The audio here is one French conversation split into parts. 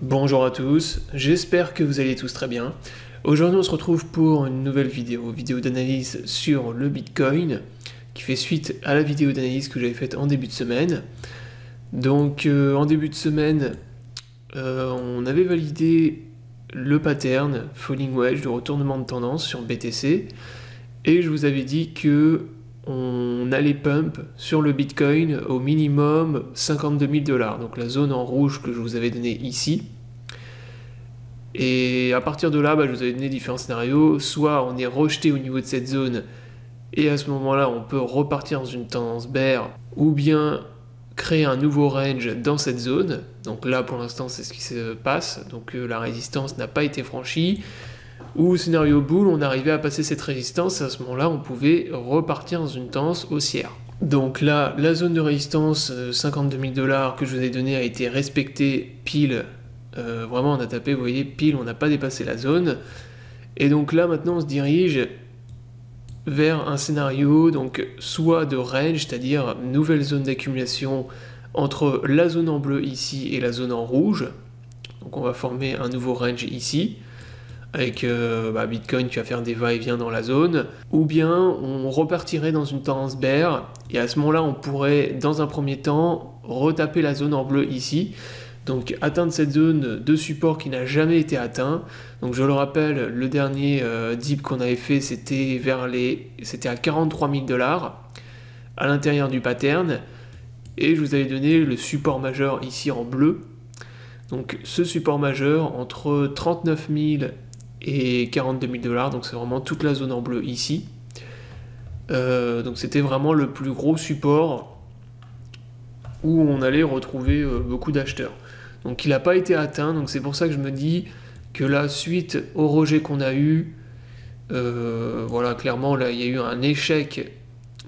Bonjour à tous, j'espère que vous allez tous très bien. Aujourd'hui on se retrouve pour une nouvelle vidéo d'analyse sur le Bitcoin, qui fait suite à la vidéo d'analyse que j'avais faite en début de semaine. Donc en début de semaine, on avait validé le pattern Falling Wedge de retournement de tendance sur BTC, et je vous avais dit que on allait pump sur le Bitcoin au minimum 52 000 $, donc la zone en rouge que je vous avais donnée ici. Et à partir de là, je vous avais donné différents scénarios. Soit on est rejeté au niveau de cette zone, et à ce moment-là, on peut repartir dans une tendance bear, ou bien créer un nouveau range dans cette zone. Donc là, pour l'instant, c'est ce qui se passe. Donc la résistance n'a pas été franchie. Ou scénario bull, on arrivait à passer cette résistance, et à ce moment-là, on pouvait repartir dans une tendance haussière. Donc là, la zone de résistance 52 000 $ que je vous ai donnée a été respectée pile. Vraiment, on a tapé, vous voyez, pile, on n'a pas dépassé la zone. Et donc là, maintenant, on se dirige vers un scénario, donc soit de range, c'est-à-dire nouvelle zone d'accumulation entre la zone en bleu ici et la zone en rouge. Donc on va former un nouveau range ici, avec Bitcoin qui va faire des va-et-vient dans la zone, ou bien on repartirait dans une tendance bear, et à ce moment-là, on pourrait, dans un premier temps, retaper la zone en bleu ici, donc atteindre cette zone de support qui n'a jamais été atteint. Donc je le rappelle, le dernier dip qu'on avait fait, c'était à 43 000 $ à l'intérieur du pattern, et je vous avais donné le support majeur ici en bleu. Donc ce support majeur entre 39 000 et 42 000 $, donc c'est vraiment toute la zone en bleu ici. Donc c'était vraiment le plus gros support où on allait retrouver beaucoup d'acheteurs. Donc il n'a pas été atteint, donc c'est pour ça que je me dis que là, suite au rejet qu'on a eu, voilà, clairement là il y a eu un échec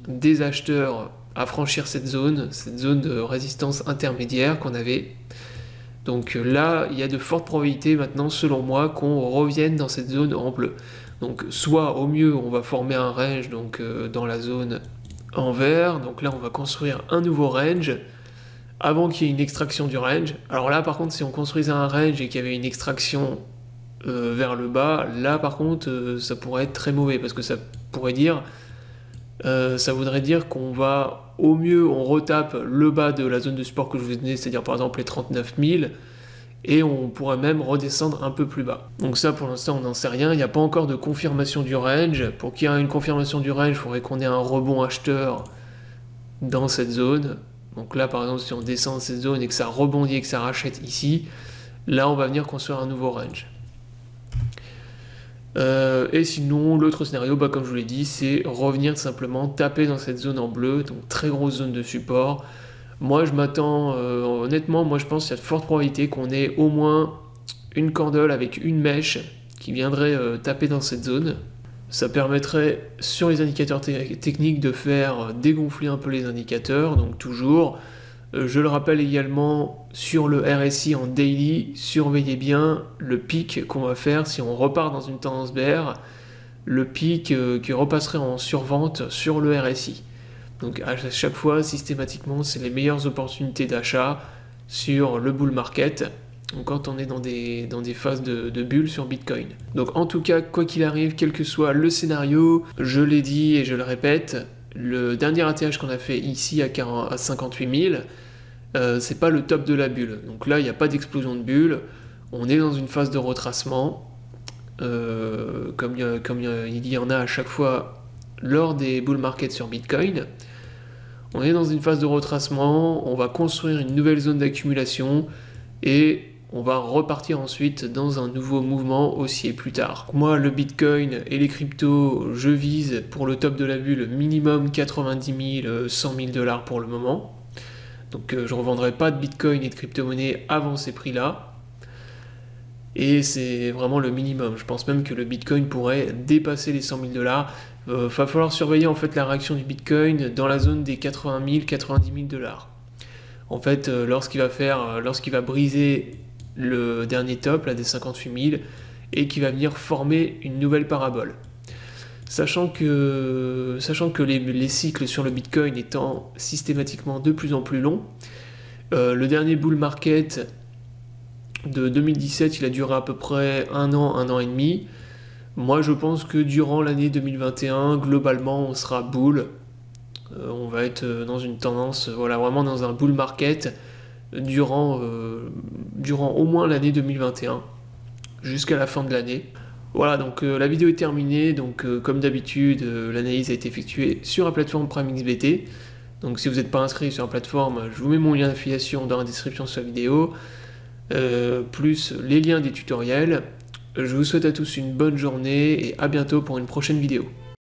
des acheteurs à franchir cette zone de résistance intermédiaire qu'on avait. Donc là, il y a de fortes probabilités maintenant, selon moi, qu'on revienne dans cette zone en bleu. Donc soit au mieux, on va former un range donc, dans la zone en vert. Donc là, on va construire un nouveau range avant qu'il y ait une extraction du range. Alors là, par contre, si on construisait un range et qu'il y avait une extraction vers le bas, là, par contre, ça pourrait être très mauvais, parce que ça pourrait dire... ça voudrait dire qu'on va, au mieux, on retape le bas de la zone de support que je vous ai donné, c'est-à-dire par exemple les 39 000, et on pourrait même redescendre un peu plus bas. Donc ça, pour l'instant, on n'en sait rien, il n'y a pas encore de confirmation du range. Pour qu'il y ait une confirmation du range, il faudrait qu'on ait un rebond acheteur dans cette zone. Donc là, par exemple, si on descend de cette zone et que ça rebondit et que ça rachète ici, là, on va venir construire un nouveau range. Et sinon, l'autre scénario, comme je vous l'ai dit, c'est revenir simplement taper dans cette zone en bleu, donc très grosse zone de support. Moi, je m'attends, honnêtement, moi je pense qu'il y a de fortes probabilités qu'on ait au moins une candle avec une mèche qui viendrait taper dans cette zone. Ça permettrait, sur les indicateurs techniques, de faire dégonfler un peu les indicateurs, donc toujours. Je le rappelle également, sur le RSI en daily, surveillez bien le pic qu'on va faire si on repart dans une tendance bear, le pic qui repasserait en survente sur le RSI. Donc à chaque fois, systématiquement, c'est les meilleures opportunités d'achat sur le bull market, donc quand on est dans des phases de bulle sur Bitcoin. Donc en tout cas, quoi qu'il arrive, quel que soit le scénario, je l'ai dit et je le répète, le dernier ATH qu'on a fait ici à 58 000, c'est pas le top de la bulle. Donc là, il n'y a pas d'explosion de bulle. On est dans une phase de retracement, comme il y en a à chaque fois lors des bull markets sur Bitcoin. On est dans une phase de retracement, on va construire une nouvelle zone d'accumulation et on va repartir ensuite dans un nouveau mouvement haussier plus tard. Moi, le Bitcoin et les cryptos, je vise pour le top de la bulle minimum 90 000, 100 000 $ pour le moment. Donc je ne revendrai pas de Bitcoin et de crypto-monnaie avant ces prix-là. Et c'est vraiment le minimum. Je pense même que le Bitcoin pourrait dépasser les 100 000 $. Va falloir surveiller en fait la réaction du Bitcoin dans la zone des 80 000, 90 000 $. En fait, lorsqu'il va briser le dernier top, là des 58 000, et qui va venir former une nouvelle parabole. Sachant que les cycles sur le Bitcoin étant systématiquement de plus en plus longs, le dernier bull market de 2017, il a duré à peu près un an et demi. Moi, je pense que durant l'année 2021, globalement, on sera bull. On va être dans une tendance, voilà, vraiment dans un bull market durant au moins l'année 2021, jusqu'à la fin de l'année. Voilà, donc la vidéo est terminée. Donc, comme d'habitude, l'analyse a été effectuée sur la plateforme PrimeXBT. Donc, si vous n'êtes pas inscrit sur la plateforme, je vous mets mon lien d'affiliation dans la description de la vidéo, plus les liens des tutoriels. Je vous souhaite à tous une bonne journée et à bientôt pour une prochaine vidéo.